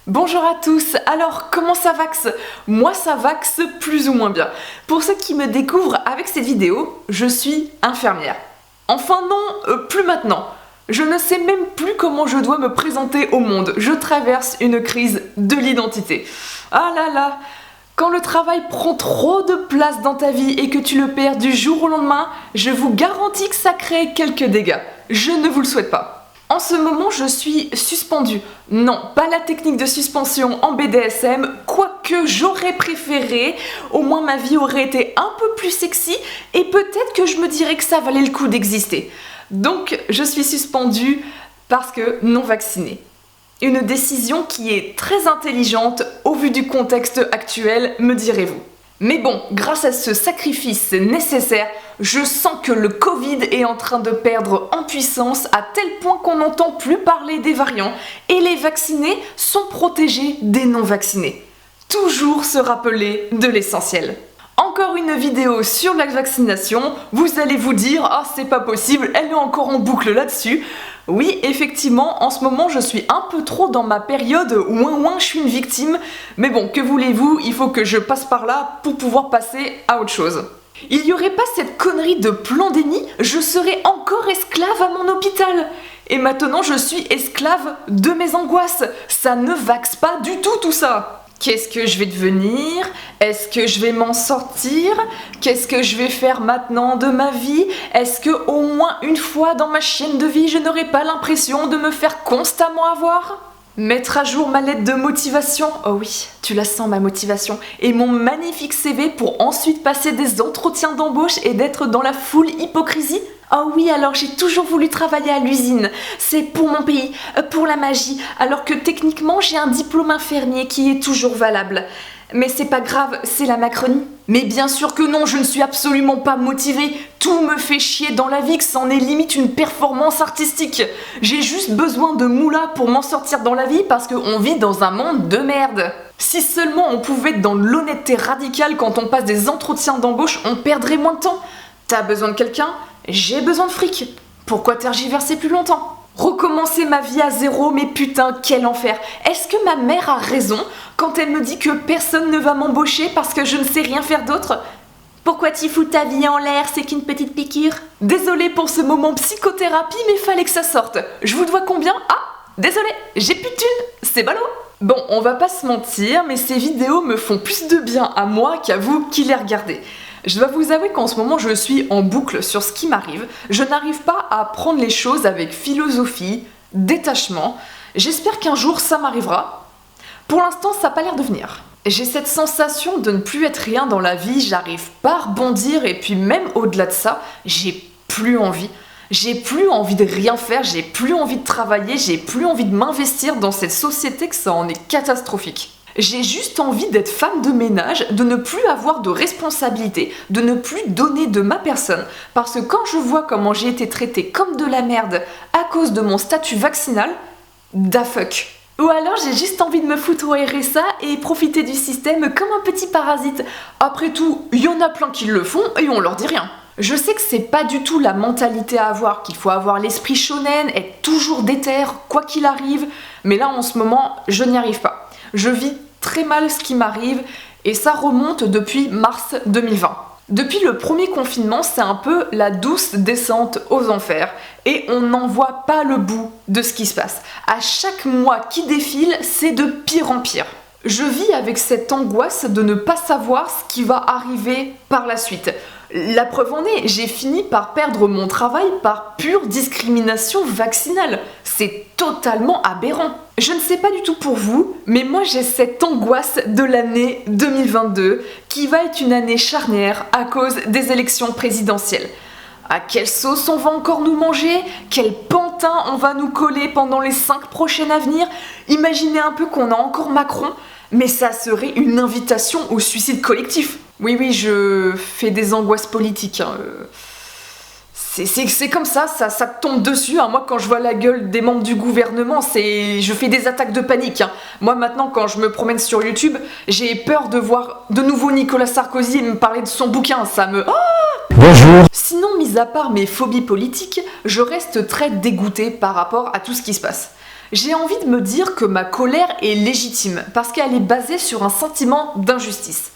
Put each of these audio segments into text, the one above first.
Bonjour à tous, alors comment ça vaxe? Moi ça vaxe plus ou moins bien. Pour ceux qui me découvrent avec cette vidéo, je suis infirmière. Enfin non, plus maintenant. Je ne sais même plus comment je dois me présenter au monde. Je traverse une crise de l'identité. Ah là là, quand le travail prend trop de place dans ta vie et que tu le perds du jour au lendemain, je vous garantis que ça crée quelques dégâts. Je ne vous le souhaite pas. En ce moment, je suis suspendue. Non, pas la technique de suspension en BDSM, quoique j'aurais préféré. Au moins ma vie aurait été un peu plus sexy et peut-être que je me dirais que ça valait le coup d'exister. Donc, je suis suspendue parce que non vaccinée. Une décision qui est très intelligente au vu du contexte actuel, me direz-vous. Mais bon, grâce à ce sacrifice nécessaire, je sens que le Covid est en train de perdre en puissance à tel point qu'on n'entend plus parler des variants et les vaccinés sont protégés des non-vaccinés. Toujours se rappeler de l'essentiel. Encore une vidéo sur la vaccination, vous allez vous dire « Ah, c'est pas possible, elle est encore en boucle là-dessus ». Oui, effectivement, en ce moment, je suis un peu trop dans ma période ouin, je suis une victime. Mais bon, que voulez-vous, il faut que je passe par là pour pouvoir passer à autre chose. Il n'y aurait pas cette connerie de Plandénie, je serais encore esclave à mon hôpital. Et maintenant, je suis esclave de mes angoisses. Ça ne vaxe pas du tout ça. Qu'est-ce que je vais devenir? Est-ce que je vais m'en sortir? Qu'est-ce que je vais faire maintenant de ma vie? Est-ce que au moins une fois dans ma chaîne de vie, je n'aurai pas l'impression de me faire constamment avoir? Mettre à jour ma lettre de motivation, oh oui, tu la sens ma motivation, et mon magnifique CV pour ensuite passer des entretiens d'embauche et d'être dans la full hypocrisie? Oh oui, alors j'ai toujours voulu travailler à l'usine, c'est pour mon pays, pour la magie, alors que techniquement j'ai un diplôme infirmier qui est toujours valable. Mais c'est pas grave, c'est la Macronie. Mais bien sûr que non, je ne suis absolument pas motivée. Tout me fait chier dans la vie, que c'en est limite une performance artistique. J'ai juste besoin de moula pour m'en sortir dans la vie parce qu'on vit dans un monde de merde. Si seulement on pouvait être dans l'honnêteté radicale quand on passe des entretiens d'embauche, on perdrait moins de temps. T'as besoin de quelqu'un? J'ai besoin de fric. Pourquoi tergiverser plus longtemps? Recommencer ma vie à zéro, mais putain, quel enfer! Est-ce que ma mère a raison quand elle me dit que personne ne va m'embaucher parce que je ne sais rien faire d'autre? Pourquoi tu fous ta vie en l'air, c'est qu'une petite piqûre? Désolée pour ce moment psychothérapie, mais fallait que ça sorte. Je vous dois combien? Ah, désolée, j'ai plus de thunes, c'est ballot! Bon, on va pas se mentir, mais ces vidéos me font plus de bien à moi qu'à vous qui les regardez. Je dois vous avouer qu'en ce moment je suis en boucle sur ce qui m'arrive. Je n'arrive pas à prendre les choses avec philosophie, détachement. J'espère qu'un jour ça m'arrivera. Pour l'instant ça n'a pas l'air de venir. J'ai cette sensation de ne plus être rien dans la vie, j'arrive pas à rebondir et puis même au-delà de ça, j'ai plus envie. J'ai plus envie de rien faire, j'ai plus envie de travailler, j'ai plus envie de m'investir dans cette société que ça en est catastrophique. J'ai juste envie d'être femme de ménage, de ne plus avoir de responsabilité, de ne plus donner de ma personne. Parce que quand je vois comment j'ai été traitée comme de la merde à cause de mon statut vaccinal, da fuck. Ou alors j'ai juste envie de me foutre au RSA et profiter du système comme un petit parasite. Après tout, il y en a plein qui le font et on leur dit rien. Je sais que c'est pas du tout la mentalité à avoir, qu'il faut avoir l'esprit shonen, être toujours déter, quoi qu'il arrive, mais là en ce moment, je n'y arrive pas. Je vis très mal ce qui m'arrive et ça remonte depuis mars 2020. Depuis le premier confinement, c'est un peu la douce descente aux enfers et on n'en voit pas le bout de ce qui se passe. À chaque mois qui défile, c'est de pire en pire. Je vis avec cette angoisse de ne pas savoir ce qui va arriver par la suite. La preuve en est, j'ai fini par perdre mon travail par pure discrimination vaccinale. C'est totalement aberrant. Je ne sais pas du tout pour vous, mais moi j'ai cette angoisse de l'année 2022 qui va être une année charnière à cause des élections présidentielles. À quelle sauce on va encore nous manger? Quel pantin on va nous coller pendant les 5 prochaines à venir? Imaginez un peu qu'on a encore Macron, mais ça serait une invitation au suicide collectif. Oui, je fais des angoisses politiques. C'est comme ça tombe dessus. Moi, quand je vois la gueule des membres du gouvernement, je fais des attaques de panique. Moi, maintenant, quand je me promène sur YouTube, j'ai peur de voir de nouveau Nicolas Sarkozy me parler de son bouquin. Ça me... Bonjour. Sinon, mis à part mes phobies politiques, je reste très dégoûtée par rapport à tout ce qui se passe. J'ai envie de me dire que ma colère est légitime parce qu'elle est basée sur un sentiment d'injustice.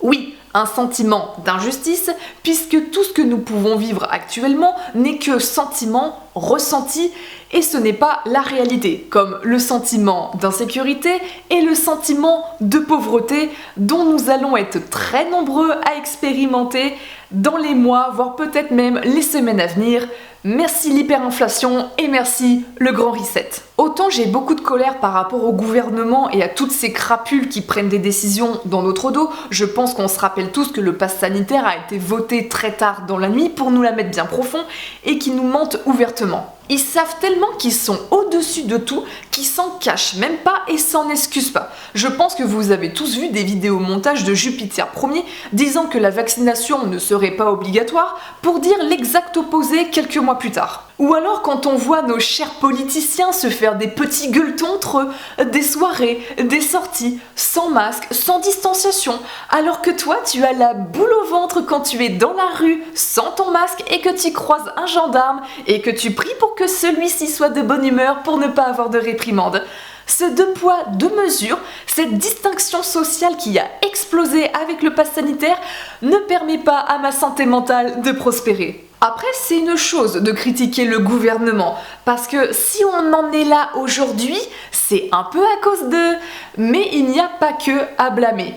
Oui, un sentiment d'injustice, puisque tout ce que nous pouvons vivre actuellement n'est que sentiment, ressenti, et ce n'est pas la réalité, comme le sentiment d'insécurité et le sentiment de pauvreté dont nous allons être très nombreux à expérimenter dans les mois, voire peut-être même les semaines à venir. Merci l'hyperinflation et merci le grand reset. Autant j'ai beaucoup de colère par rapport au gouvernement et à toutes ces crapules qui prennent des décisions dans notre dos, je pense qu'on se rappelle tous que le pass sanitaire a été voté très tard dans la nuit pour nous la mettre bien profond et qui nous mentent ouvertement. Ils savent tellement qu'ils sont au-dessus de tout qu'ils s'en cachent même pas et s'en excusent pas. Je pense que vous avez tous vu des vidéos montages de Jupiter Ier disant que la vaccination ne serait pas obligatoire pour dire l'exact opposé quelques mois plus tard. Ou alors quand on voit nos chers politiciens se faire des petits gueuletons entre eux, des soirées, des sorties, sans masque, sans distanciation, alors que toi tu as la boule au ventre quand tu es dans la rue sans ton masque et que tu croises un gendarme et que tu pries pour que celui-ci soit de bonne humeur pour ne pas avoir de réprimande. Ce deux poids, deux mesures, cette distinction sociale qui a explosé avec le pass sanitaire ne permet pas à ma santé mentale de prospérer. Après, c'est une chose de critiquer le gouvernement, parce que si on en est là aujourd'hui, c'est un peu à cause d'eux. Mais il n'y a pas que à blâmer.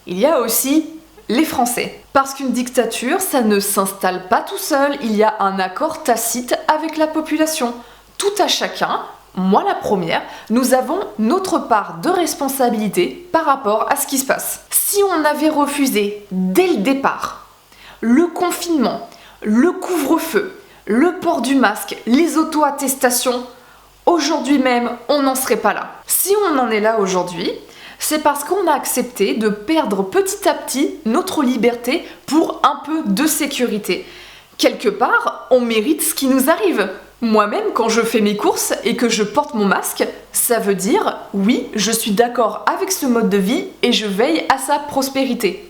Il y a aussi les Français. Parce qu'une dictature, ça ne s'installe pas tout seul, il y a un accord tacite avec la population. Tout à chacun, moi la première, nous avons notre part de responsabilité par rapport à ce qui se passe. Si on avait refusé dès le départ le confinement, le couvre-feu, le port du masque, les auto-attestations, aujourd'hui même, on n'en serait pas là. Si on en est là aujourd'hui, c'est parce qu'on a accepté de perdre petit à petit notre liberté pour un peu de sécurité. Quelque part, on mérite ce qui nous arrive. Moi-même, quand je fais mes courses et que je porte mon masque, ça veut dire, oui, je suis d'accord avec ce mode de vie et je veille à sa prospérité.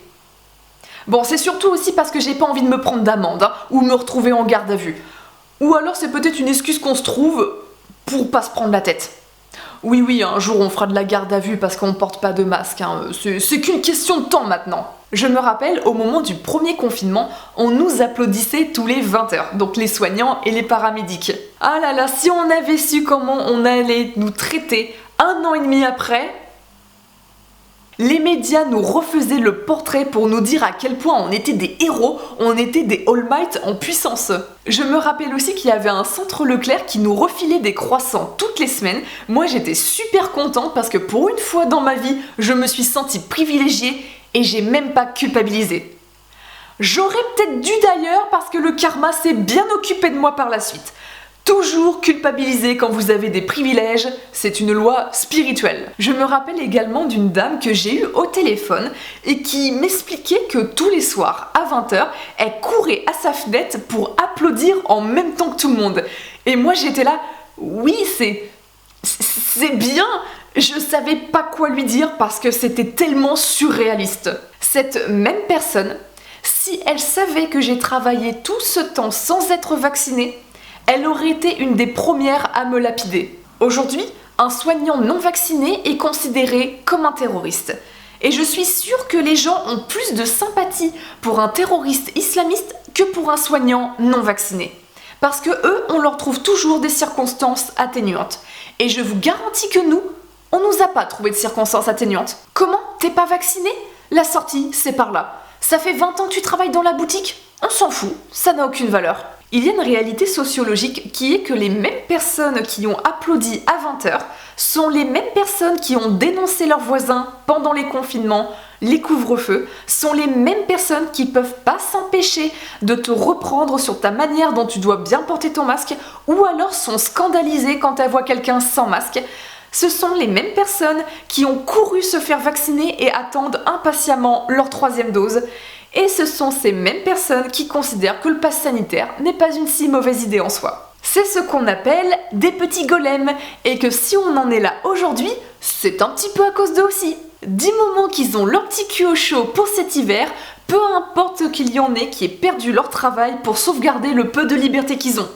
Bon, c'est surtout aussi parce que j'ai pas envie de me prendre d'amende ou me retrouver en garde à vue. Ou alors c'est peut-être une excuse qu'on se trouve pour pas se prendre la tête. Oui, un jour on fera de la garde à vue parce qu'on porte pas de masque, c'est qu'une question de temps maintenant. Je me rappelle, au moment du premier confinement, on nous applaudissait tous les 20 heures, donc les soignants et les paramédics. Ah là là, si on avait su comment on allait nous traiter 1 an et demi après... Les médias nous refaisaient le portrait pour nous dire à quel point on était des héros, on était des All Might en puissance. Je me rappelle aussi qu'il y avait un centre Leclerc qui nous refilait des croissants toutes les semaines. Moi j'étais super contente parce que pour une fois dans ma vie, je me suis sentie privilégiée et j'ai même pas culpabilisé. J'aurais peut-être dû d'ailleurs parce que le karma s'est bien occupé de moi par la suite. Toujours culpabiliser quand vous avez des privilèges, c'est une loi spirituelle. Je me rappelle également d'une dame que j'ai eue au téléphone et qui m'expliquait que tous les soirs à 20h, elle courait à sa fenêtre pour applaudir en même temps que tout le monde. Et moi j'étais là, oui c'est bien, je savais pas quoi lui dire parce que c'était tellement surréaliste. Cette même personne, si elle savait que j'ai travaillé tout ce temps sans être vaccinée, elle aurait été une des premières à me lapider. Aujourd'hui, un soignant non vacciné est considéré comme un terroriste. Et je suis sûre que les gens ont plus de sympathie pour un terroriste islamiste que pour un soignant non vacciné. Parce que eux, on leur trouve toujours des circonstances atténuantes. Et je vous garantis que nous, on nous a pas trouvé de circonstances atténuantes. Comment? T'es pas vacciné? La sortie, c'est par là. Ça fait 20 ans que tu travailles dans la boutique? On s'en fout, ça n'a aucune valeur. Il y a une réalité sociologique qui est que les mêmes personnes qui ont applaudi à 20h sont les mêmes personnes qui ont dénoncé leurs voisins pendant les confinements, les couvre-feux, sont les mêmes personnes qui peuvent pas s'empêcher de te reprendre sur ta manière dont tu dois bien porter ton masque ou alors sont scandalisées quand elles voient quelqu'un sans masque. Ce sont les mêmes personnes qui ont couru se faire vacciner et attendent impatiemment leur 3e dose. Et ce sont ces mêmes personnes qui considèrent que le pass sanitaire n'est pas une si mauvaise idée en soi. C'est ce qu'on appelle des petits golems, et que si on en est là aujourd'hui, c'est un petit peu à cause d'eux aussi. Du moment qu'ils ont leur petit cul au chaud pour cet hiver, peu importe qu'il y en ait qui aient perdu leur travail pour sauvegarder le peu de liberté qu'ils ont.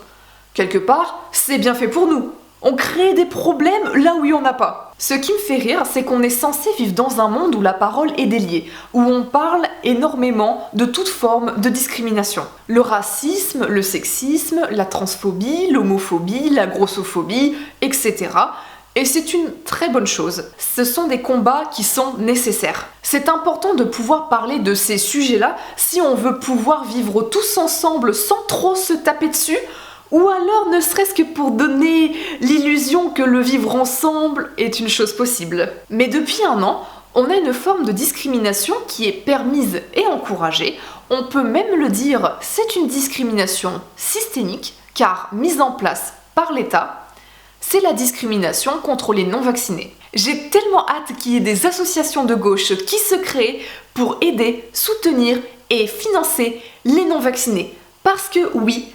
Quelque part, c'est bien fait pour nous. On crée des problèmes là où il n'y en a pas. Ce qui me fait rire, c'est qu'on est censé vivre dans un monde où la parole est déliée, où on parle énormément de toute forme de discrimination. Le racisme, le sexisme, la transphobie, l'homophobie, la grossophobie, etc. Et c'est une très bonne chose. Ce sont des combats qui sont nécessaires. C'est important de pouvoir parler de ces sujets-là si on veut pouvoir vivre tous ensemble sans trop se taper dessus, ou alors ne serait-ce que pour donner l'illusion que le vivre ensemble est une chose possible. Mais depuis un an, on a une forme de discrimination qui est permise et encouragée. On peut même le dire, c'est une discrimination systémique, car mise en place par l'État. C'est la discrimination contre les non-vaccinés. J'ai tellement hâte qu'il y ait des associations de gauche qui se créent pour aider, soutenir et financer les non-vaccinés. Parce que oui,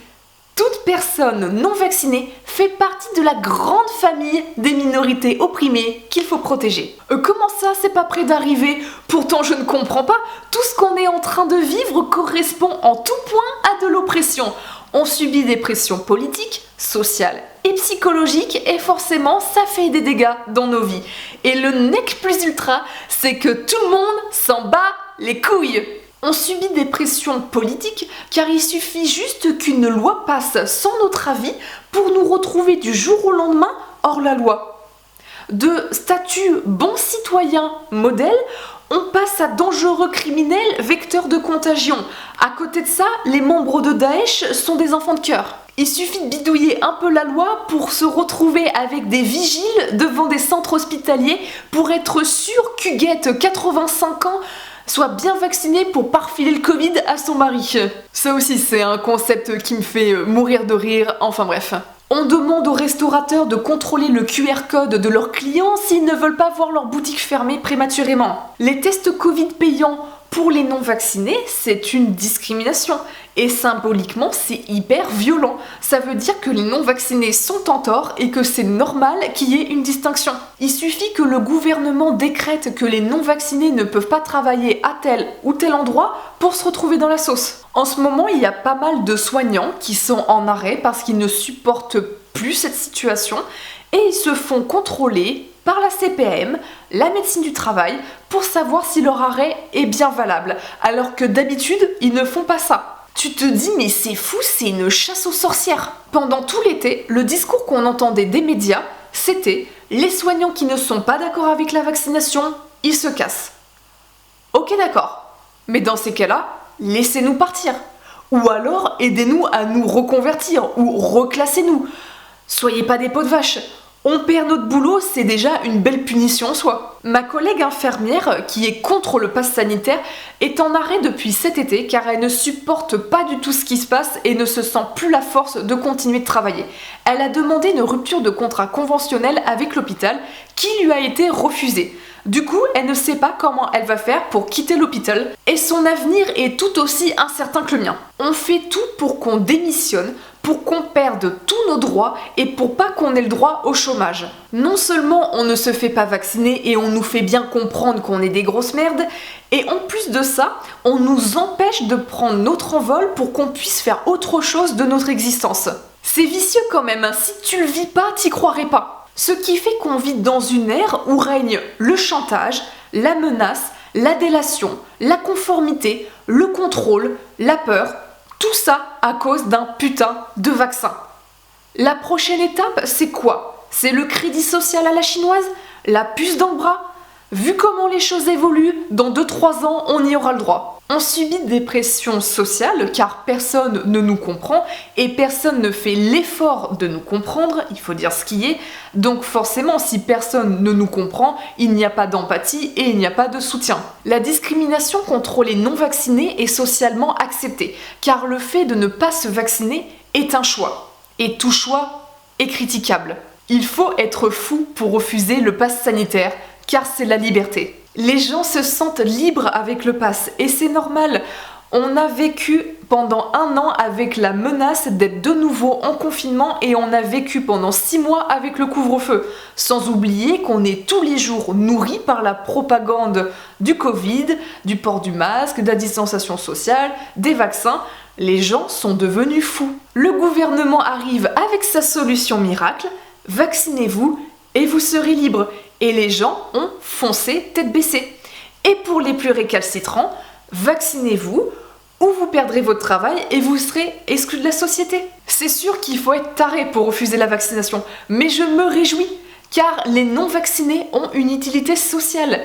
toute personne non vaccinée fait partie de la grande famille des minorités opprimées qu'il faut protéger. Comment ça, c'est pas près d'arriver? Pourtant, je ne comprends pas. Tout ce qu'on est en train de vivre correspond en tout point à de l'oppression. On subit des pressions politiques, sociales et psychologiques et forcément, ça fait des dégâts dans nos vies. Et le nec plus ultra, c'est que tout le monde s'en bat les couilles. On subit des pressions politiques car il suffit juste qu'une loi passe sans notre avis pour nous retrouver du jour au lendemain hors la loi. De statut bon citoyen modèle, on passe à dangereux criminel vecteur de contagion. À côté de ça, les membres de Daesh sont des enfants de cœur. Il suffit de bidouiller un peu la loi pour se retrouver avec des vigiles devant des centres hospitaliers pour être sûr qu'Huguette, 85 ans, soit bien vaccinée pour pas refiler le Covid à son mari. Ça aussi, c'est un concept qui me fait mourir de rire, enfin bref. On demande aux restaurateurs de contrôler le QR code de leurs clients s'ils ne veulent pas voir leur boutique fermée prématurément. Les tests Covid payants pour les non-vaccinés, c'est une discrimination. Et symboliquement, c'est hyper violent. Ça veut dire que les non-vaccinés sont en tort et que c'est normal qu'il y ait une distinction. Il suffit que le gouvernement décrète que les non-vaccinés ne peuvent pas travailler à tel ou tel endroit pour se retrouver dans la sauce. En ce moment, il y a pas mal de soignants qui sont en arrêt parce qu'ils ne supportent plus cette situation et ils se font contrôler par la CPAM, la médecine du travail, pour savoir si leur arrêt est bien valable, alors que d'habitude, ils ne font pas ça. Tu te dis, mais c'est fou, c'est une chasse aux sorcières. Pendant tout l'été, le discours qu'on entendait des médias, c'était « les soignants qui ne sont pas d'accord avec la vaccination, ils se cassent ». Ok, d'accord, mais dans ces cas-là, laissez-nous partir. Ou alors, aidez-nous à nous reconvertir ou reclassez-nous. Soyez pas des pots de vache. On perd notre boulot, c'est déjà une belle punition en soi. Ma collègue infirmière, qui est contre le pass sanitaire, est en arrêt depuis cet été car elle ne supporte pas du tout ce qui se passe et ne se sent plus la force de continuer de travailler. Elle a demandé une rupture de contrat conventionnel avec l'hôpital qui lui a été refusée. Du coup, elle ne sait pas comment elle va faire pour quitter l'hôpital et son avenir est tout aussi incertain que le mien. On fait tout pour qu'on démissionne, pour qu'on perde tous nos droits et pour pas qu'on ait le droit au chômage. Non seulement on ne se fait pas vacciner et on nous fait bien comprendre qu'on est des grosses merdes, et en plus de ça, on nous empêche de prendre notre envol pour qu'on puisse faire autre chose de notre existence. C'est vicieux quand même, hein. Si tu le vis pas, t'y croirais pas. Ce qui fait qu'on vit dans une ère où règne le chantage, la menace, la délation, la conformité, le contrôle, la peur, tout ça à cause d'un putain de vaccin. La prochaine étape, c'est quoi? C'est le crédit social à la chinoise? La puce dans le bras? Vu comment les choses évoluent, dans 2-3 ans, on y aura le droit. On subit des pressions sociales car personne ne nous comprend et personne ne fait l'effort de nous comprendre, il faut dire ce qui est. Donc forcément, si personne ne nous comprend, il n'y a pas d'empathie et il n'y a pas de soutien. La discrimination contre les non-vaccinés est socialement acceptée car le fait de ne pas se vacciner est un choix. Et tout choix est critiquable. Il faut être fou pour refuser le pass sanitaire car c'est la liberté. Les gens se sentent libres avec le pass et c'est normal. On a vécu pendant 1 an avec la menace d'être de nouveau en confinement et on a vécu pendant 6 mois avec le couvre-feu. Sans oublier qu'on est tous les jours nourris par la propagande du Covid, du port du masque, de la distanciation sociale, des vaccins. Les gens sont devenus fous. Le gouvernement arrive avec sa solution miracle. Vaccinez-vous et vous serez libre. Et les gens ont foncé tête baissée. Et pour les plus récalcitrants, vaccinez-vous ou vous perdrez votre travail et vous serez exclu de la société. C'est sûr qu'il faut être taré pour refuser la vaccination, mais je me réjouis, car les non-vaccinés ont une utilité sociale.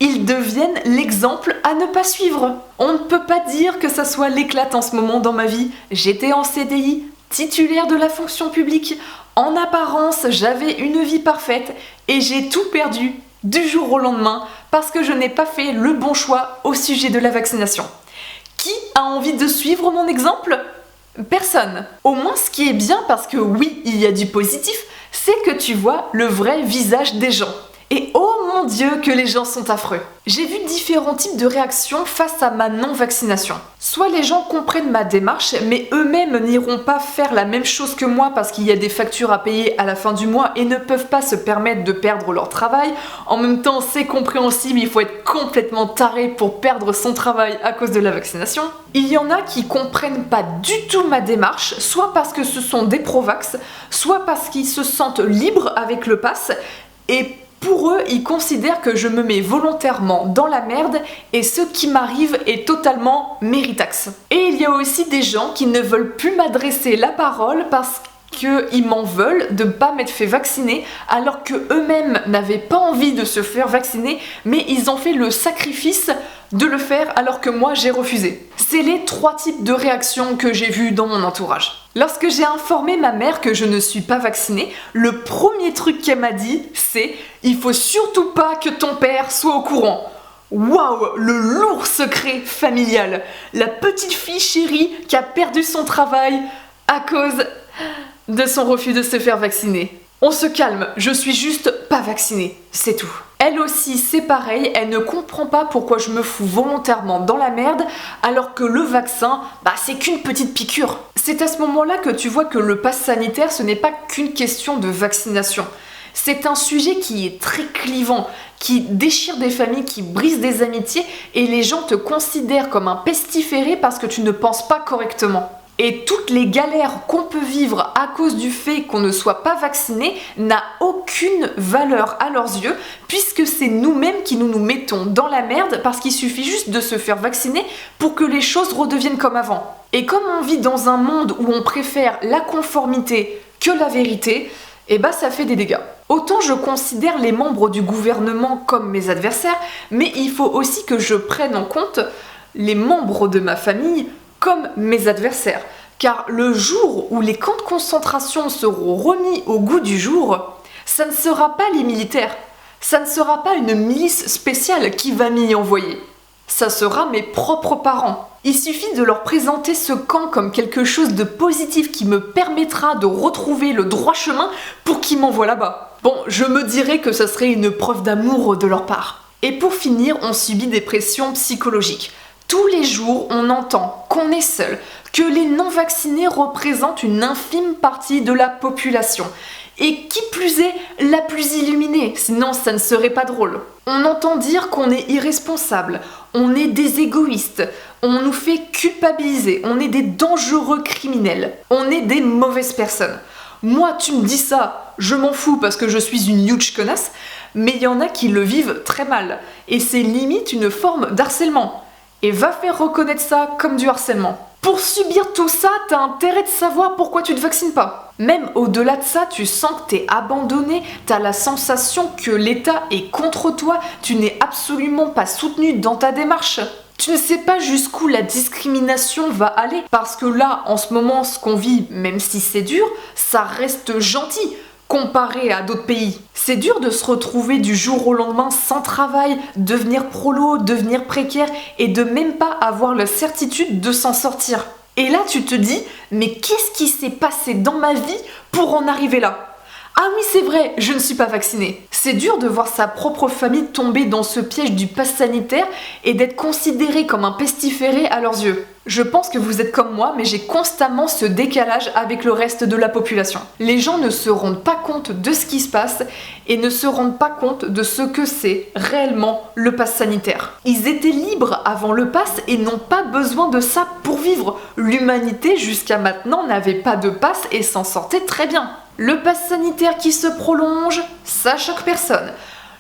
Ils deviennent l'exemple à ne pas suivre. On ne peut pas dire que ça soit l'éclate en ce moment dans ma vie. J'étais en CDI, titulaire de la fonction publique. En apparence, j'avais une vie parfaite et j'ai tout perdu du jour au lendemain parce que je n'ai pas fait le bon choix au sujet de la vaccination. Qui a envie de suivre mon exemple ? Personne. Au moins, ce qui est bien, parce que oui, il y a du positif, c'est que tu vois le vrai visage des gens. Et oh mon Dieu que les gens sont affreux. J'ai vu différents types de réactions face à ma non-vaccination. Soit les gens comprennent ma démarche, mais eux-mêmes n'iront pas faire la même chose que moi parce qu'il y a des factures à payer à la fin du mois et ne peuvent pas se permettre de perdre leur travail. En même temps, c'est compréhensible, il faut être complètement taré pour perdre son travail à cause de la vaccination. Il y en a qui comprennent pas du tout ma démarche, soit parce que ce sont des pro-vax, soit parce qu'ils se sentent libres avec le pass, et pour eux, ils considèrent que je me mets volontairement dans la merde et ce qui m'arrive est totalement méritax. Et il y a aussi des gens qui ne veulent plus m'adresser la parole parce qu'ils m'en veulent de ne pas m'être fait vacciner alors que eux-mêmes n'avaient pas envie de se faire vacciner, mais ils ont fait le sacrifice de le faire alors que moi j'ai refusé. C'est les 3 types de réactions que j'ai vues dans mon entourage. Lorsque j'ai informé ma mère que je ne suis pas vaccinée, le premier truc qu'elle m'a dit, c'est « Il faut surtout pas que ton père soit au courant ». Waouh, le lourd secret familial. La petite fille chérie qui a perdu son travail à cause de son refus de se faire vacciner. On se calme, je suis juste pas vaccinée, c'est tout. Elle aussi, c'est pareil, elle ne comprend pas pourquoi je me fous volontairement dans la merde alors que le vaccin, c'est qu'une petite piqûre. C'est à ce moment-là que tu vois que le pass sanitaire, ce n'est pas qu'une question de vaccination. C'est un sujet qui est très clivant, qui déchire des familles, qui brise des amitiés et les gens te considèrent comme un pestiféré parce que tu ne penses pas correctement. Et toutes les galères qu'on peut vivre à cause du fait qu'on ne soit pas vacciné n'a aucune valeur à leurs yeux puisque c'est nous-mêmes qui nous mettons dans la merde parce qu'il suffit juste de se faire vacciner pour que les choses redeviennent comme avant. Et comme on vit dans un monde où on préfère la conformité que la vérité, ça fait des dégâts. Autant je considère les membres du gouvernement comme mes adversaires, mais il faut aussi que je prenne en compte les membres de ma famille comme mes adversaires. Car le jour où les camps de concentration seront remis au goût du jour, ça ne sera pas les militaires, ça ne sera pas une milice spéciale qui va m'y envoyer. Ça sera mes propres parents. Il suffit de leur présenter ce camp comme quelque chose de positif qui me permettra de retrouver le droit chemin pour qu'ils m'envoient là-bas. Bon, je me dirais que ça serait une preuve d'amour de leur part. Et pour finir, on subit des pressions psychologiques. Tous les jours, on entend qu'on est seul, que les non-vaccinés représentent une infime partie de la population. Et qui plus est, la plus illuminée, sinon ça ne serait pas drôle. On entend dire qu'on est irresponsable, on est des égoïstes, on nous fait culpabiliser, on est des dangereux criminels, on est des mauvaises personnes. Moi, tu me dis ça, je m'en fous parce que je suis une huge connasse, mais il y en a qui le vivent très mal. Et c'est limite une forme d'harcèlement. Et va faire reconnaître ça comme du harcèlement. Pour subir tout ça, t'as intérêt de savoir pourquoi tu te vaccines pas. Même au-delà de ça, tu sens que t'es abandonné, t'as la sensation que l'État est contre toi, tu n'es absolument pas soutenu dans ta démarche. Tu ne sais pas jusqu'où la discrimination va aller, parce que là, en ce moment, ce qu'on vit, même si c'est dur, ça reste gentil comparé à d'autres pays. C'est dur de se retrouver du jour au lendemain sans travail, devenir prolo, devenir précaire et de même pas avoir la certitude de s'en sortir. Et là tu te dis, mais qu'est-ce qui s'est passé dans ma vie pour en arriver là ? Ah oui c'est vrai, je ne suis pas vaccinée. C'est dur de voir sa propre famille tomber dans ce piège du pass sanitaire et d'être considéré comme un pestiféré à leurs yeux. Je pense que vous êtes comme moi, mais j'ai constamment ce décalage avec le reste de la population. Les gens ne se rendent pas compte de ce qui se passe et ne se rendent pas compte de ce que c'est réellement le pass sanitaire. Ils étaient libres avant le pass et n'ont pas besoin de ça pour vivre. L'humanité jusqu'à maintenant n'avait pas de pass et s'en sortait très bien. Le pass sanitaire qui se prolonge, ça choque personne.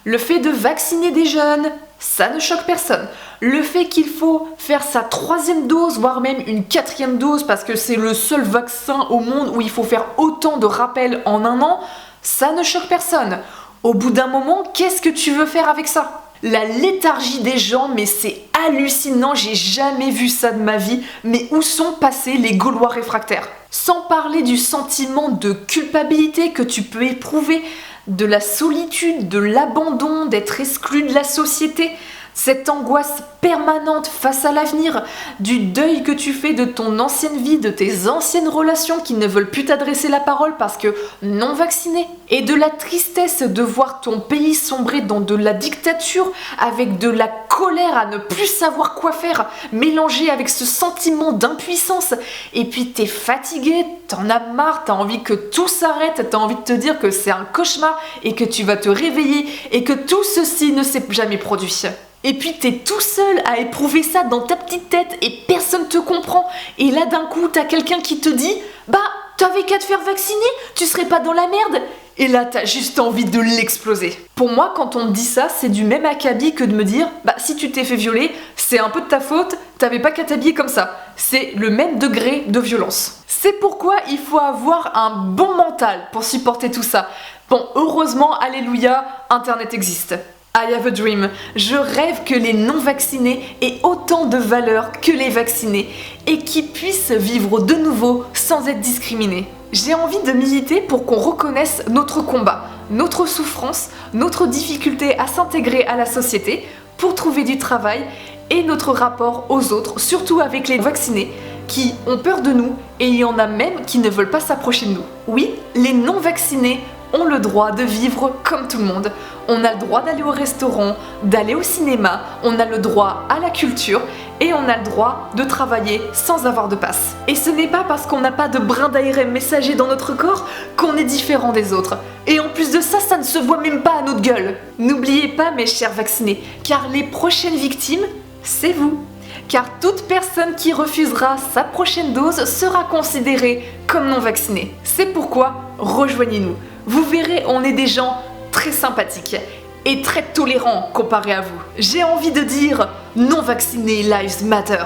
Le fait de vacciner des jeunes, ça ne choque personne. Le fait qu'il faut faire sa 3e dose, voire même une 4e dose, parce que c'est le seul vaccin au monde où il faut faire autant de rappels en un an, ça ne choque personne. Au bout d'un moment, qu'est-ce que tu veux faire avec ça ? La léthargie des gens, mais c'est hallucinant, j'ai jamais vu ça de ma vie. Mais où sont passés les Gaulois réfractaires ? Sans parler du sentiment de culpabilité que tu peux éprouver, de la solitude, de l'abandon, d'être exclu de la société, cette angoisse permanente face à l'avenir, du deuil que tu fais de ton ancienne vie, de tes anciennes relations qui ne veulent plus t'adresser la parole parce que non vaccinés, et de la tristesse de voir ton pays sombrer dans de la dictature avec de la colère à ne plus savoir quoi faire, mélangée avec ce sentiment d'impuissance, et puis t'es fatigué, t'en as marre, t'as envie que tout s'arrête, t'as envie de te dire que c'est un cauchemar et que tu vas te réveiller et que tout ceci ne s'est jamais produit. Et puis t'es tout seul à éprouver ça dans ta petite tête et personne te comprend. Et là d'un coup t'as quelqu'un qui te dit « Bah t'avais qu'à te faire vacciner, tu serais pas dans la merde !» Et là t'as juste envie de l'exploser. Pour moi quand on me dit ça, c'est du même acabit que de me dire « Bah si tu t'es fait violer, c'est un peu de ta faute, t'avais pas qu'à t'habiller comme ça. » C'est le même degré de violence. C'est pourquoi il faut avoir un bon mental pour supporter tout ça. Bon, heureusement, alléluia, Internet existe. I have a dream. Je rêve que les non-vaccinés aient autant de valeur que les vaccinés et qu'ils puissent vivre de nouveau sans être discriminés. J'ai envie de militer pour qu'on reconnaisse notre combat, notre souffrance, notre difficulté à s'intégrer à la société, pour trouver du travail et notre rapport aux autres, surtout avec les vaccinés, qui ont peur de nous et il y en a même qui ne veulent pas s'approcher de nous. Oui, les non-vaccinés ont le droit de vivre comme tout le monde. On a le droit d'aller au restaurant, d'aller au cinéma, on a le droit à la culture et on a le droit de travailler sans avoir de passe. Et ce n'est pas parce qu'on n'a pas de brin d'ARN messager dans notre corps qu'on est différent des autres. Et en plus de ça, ça ne se voit même pas à notre gueule. N'oubliez pas, mes chers vaccinés, car les prochaines victimes, c'est vous. Car toute personne qui refusera sa prochaine dose sera considérée comme non vaccinée. C'est pourquoi rejoignez-nous. Vous verrez, on est des gens très sympathiques et très tolérants comparé à vous. J'ai envie de dire non vaccinés lives matter.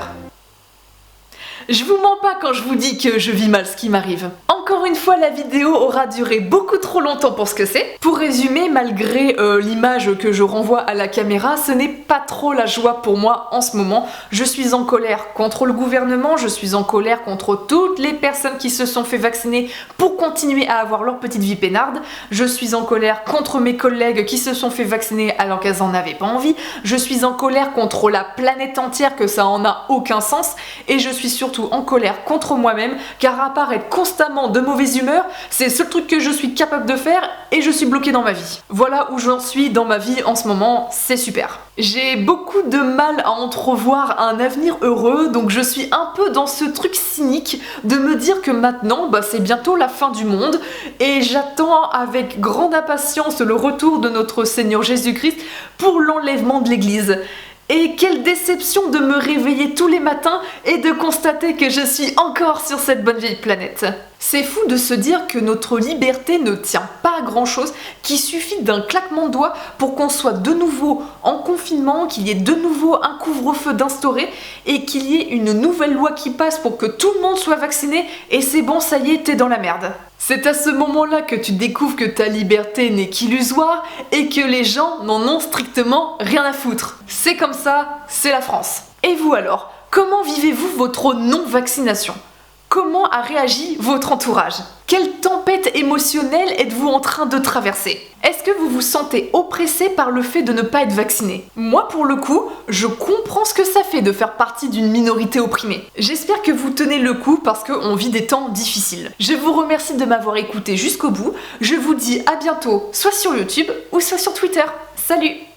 Je vous mens pas quand je vous dis que je vis mal ce qui m'arrive. Encore une fois, la vidéo aura duré beaucoup trop longtemps pour ce que c'est. Pour résumer, malgré l'image que je renvoie à la caméra, ce n'est pas trop la joie pour moi en ce moment. Je suis en colère contre le gouvernement, je suis en colère contre toutes les personnes qui se sont fait vacciner pour continuer à avoir leur petite vie peinarde. Je suis en colère contre mes collègues qui se sont fait vacciner alors qu'elles en avaient pas envie. Je suis en colère contre la planète entière, que ça en a aucun sens. Et je suis surtout en colère contre moi-même, car à part être constamment de mauvaise humeur, c'est le seul truc que je suis capable de faire et je suis bloquée dans ma vie. Voilà où j'en suis dans ma vie en ce moment, c'est super. J'ai beaucoup de mal à entrevoir un avenir heureux, donc je suis un peu dans ce truc cynique de me dire que maintenant, c'est bientôt la fin du monde et j'attends avec grande impatience le retour de notre Seigneur Jésus-Christ pour l'enlèvement de l'Église. Et quelle déception de me réveiller tous les matins et de constater que je suis encore sur cette bonne vieille planète. C'est fou de se dire que notre liberté ne tient pas à grand chose, qu'il suffit d'un claquement de doigts pour qu'on soit de nouveau en confinement, qu'il y ait de nouveau un couvre-feu d'instauré et qu'il y ait une nouvelle loi qui passe pour que tout le monde soit vacciné et c'est bon, ça y est, t'es dans la merde. C'est à ce moment-là que tu découvres que ta liberté n'est qu'illusoire et que les gens n'en ont strictement rien à foutre. C'est comme ça, c'est la France. Et vous alors, comment vivez-vous votre non-vaccination ? Comment a réagi votre entourage ? Quelle tempête émotionnelle êtes-vous en train de traverser ? Est-ce que vous vous sentez oppressé par le fait de ne pas être vacciné ? Moi, pour le coup, je comprends ce que ça fait de faire partie d'une minorité opprimée. J'espère que vous tenez le coup parce qu'on vit des temps difficiles. Je vous remercie de m'avoir écouté jusqu'au bout. Je vous dis à bientôt, soit sur YouTube ou soit sur Twitter. Salut !